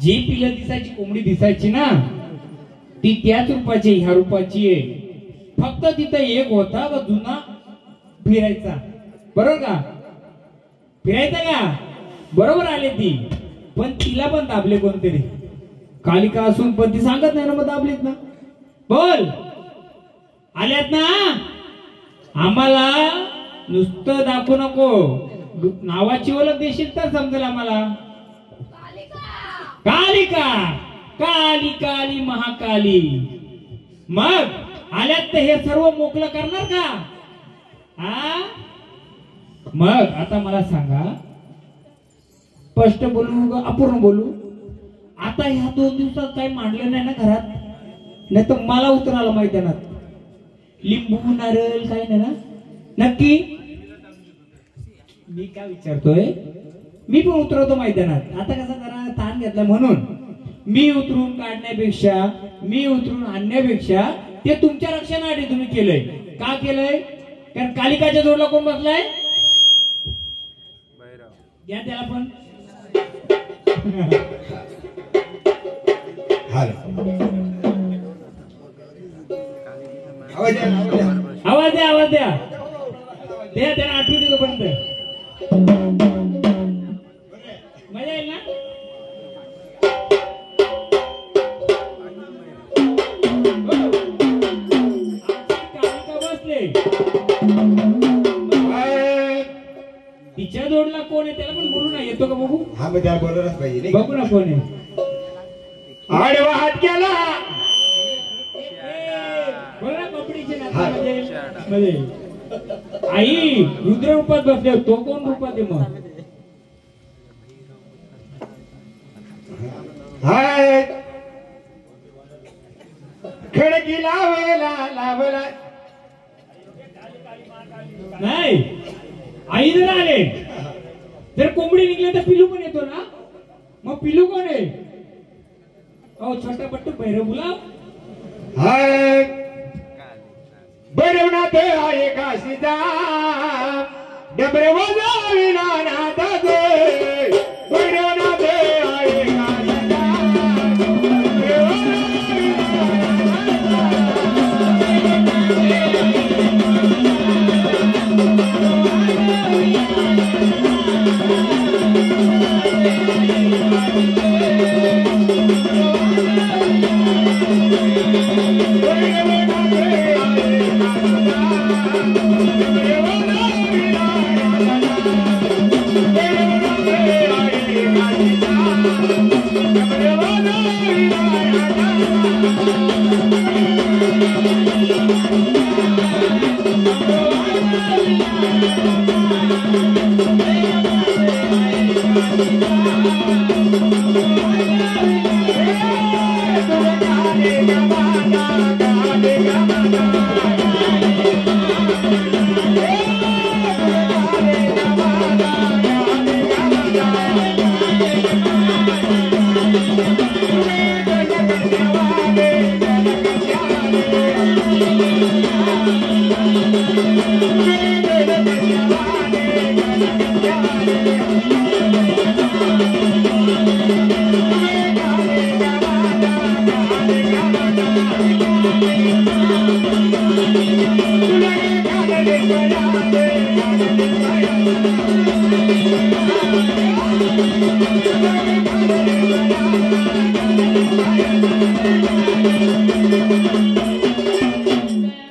जी पिलं दिसायची कोंबडी दिसायची ना, ती त्याच रूपाची ह्या रूपाची आहे. फक्त तिथं एक होता व जुना फिरायचा. बरोबर का? फिरायचा का? बरोबर आले ती. पण तिला पण दाबले कोणतरी. कालिका असून पण ती सांगत नाही ना, मग दाबलीत ना. बोल. आल्यात ना? आम्हाला नुसतं दाखवू नको, नावाची ओळख देशील तर समजेल आम्हाला. कालिका. काली काली महाकाली. मग आल्यात तर हे सर्व मोकळं करणार का? हा? मग आता मला सांगा, स्पष्ट बोलू का अपूर्ण बोलू? आता ह्या 2 दिवसात काही मांडलं नाही ना घरात? नाही तर मला उतरायला मैदानात लिंबू नारळ काही नाही ना? नक्की? मी काय विचारतोय, मी पण उतरवतो मैदानात. आता कसा जरा ताण घेतला म्हणून मी उतरून काढण्यापेक्षा, मी उतरून आणण्यापेक्षा ते तुमच्या रक्षणासाठी तुम्ही केलंय. का केलंय? कारण कालिकाच्या जोडला कोण बसलाय? घ्या त्याला पण. आवाज द्या. त्याला आठवू दे तोपर्यंत. मजा येईल ना? कालिका बसले. तिच्या जोडला कोण आहे त्याला पण बोलू ना. येतो का बघू? हा, मग त्याला बोलवलंच पाहिजे. बघू ना कोण आहे. आडवा हात केला. बोला ना, कॉम्पिटिशन मध्ये. आई रुद्र रूपात बसले, तो कोण रूपात आहे मग? हाय खडकी लावला. नाही, आई जर आले जर कोंबडी निघले तर पिलू पण येतो ना. मग पिलू कोण आहे? अहो, छोटा पट्टू भैरव बोलाव. हाय भैरवनाथ आहे काशीचा, डबरे वाजविना नाथ गे. भैरवनाथ आहे काशीचा,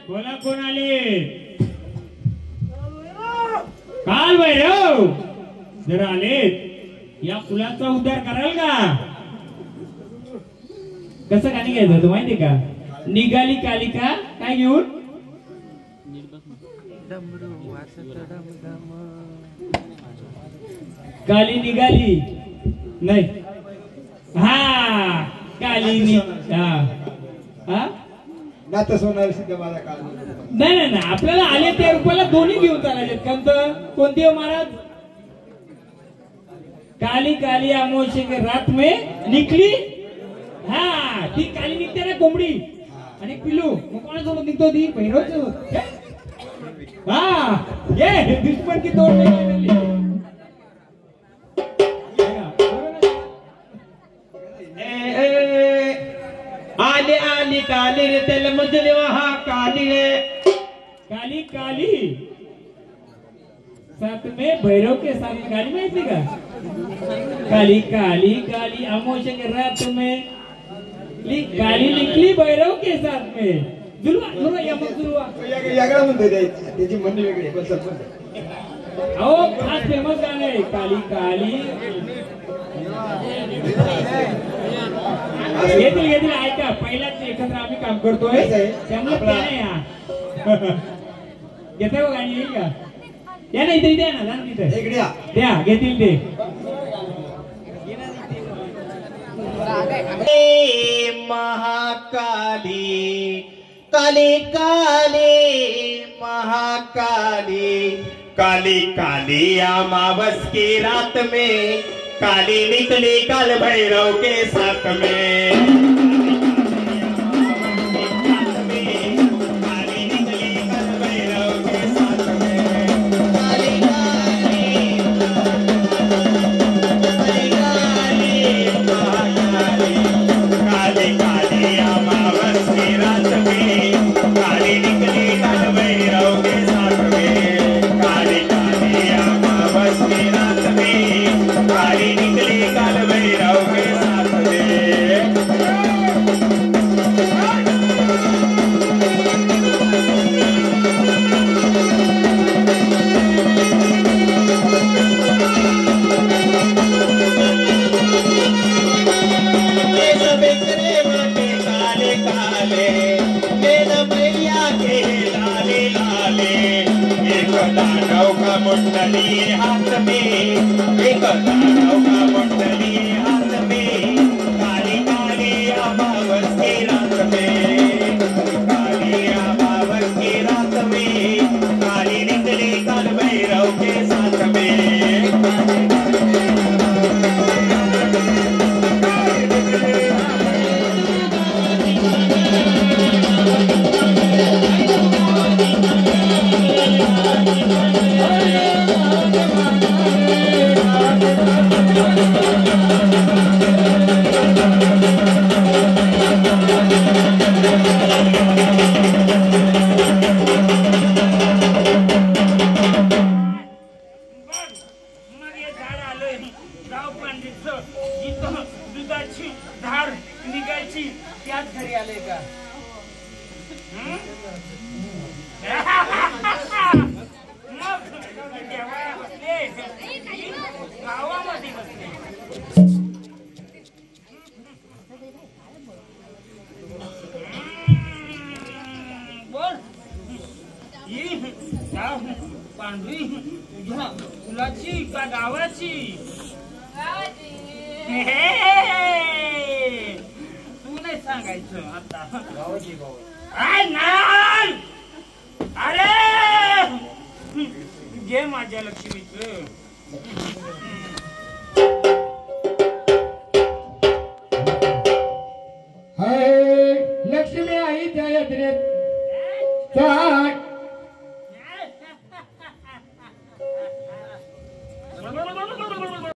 बोला कोण आले? काल भैरव जरा आलेत, या फुलाचा उद्धार कराल का? कसं गाणी घ्यायचं तू माहितीये का? निघाली कालिका काय घेऊन? काली निघाली नाही, हा काली हा नातं सोनार सिद्ध माझा काल नाही नाही नाही, आपल्याला आले त्या रूपाला दोन्ही घेऊन चालायचे. कोणते हो महाराज? काली काली अमावस्ये के रात में निकली, हा ती काली निघते ना कोंबडी आणि पिल्लू, मग कोणासोबत निघतो ती? भैरव सोबत. हा ये दुश्मन की तोड नाही. आली आली काली रे त्याला मजले हा काली रे, काली काली साथ में भैरव के साथ काली माहिती का? काली काली काली अमावस्या के रात में काली निकली भैरव के साथ में. जुलवा जुलवा या मग जुलवा यागळा म्हणतो त्याची म्हणणी वेगळी पण अहो खास फेमस गाणं आहे काली काली. घेतील घेतील ऐका, पहिलाच एकत्र आम्ही काम करतोय त्यामुळे नाही घेता हो गाणी येईल का? या नाही इथे द्या ना, जा तिथे द्या, घेतील ते. महाकाली काली काली महाकाली, काली काली अमावस की रात में काली निकली काल भैरव के साथ में. मुंडली हाथ में, एक दानव का मुंडली हाथ में, काली काली अमावस की रात में, काली अमावस की रात में, काली निकली काल भैरव के साथ में. पांढरी तुझ्या फुलाची का गावाची? तू नाही सांगायचं आता. अरे घे माझ्या लक्ष्मीचं. लक्ष्मी आई गौरीच्या यात्रेत चाट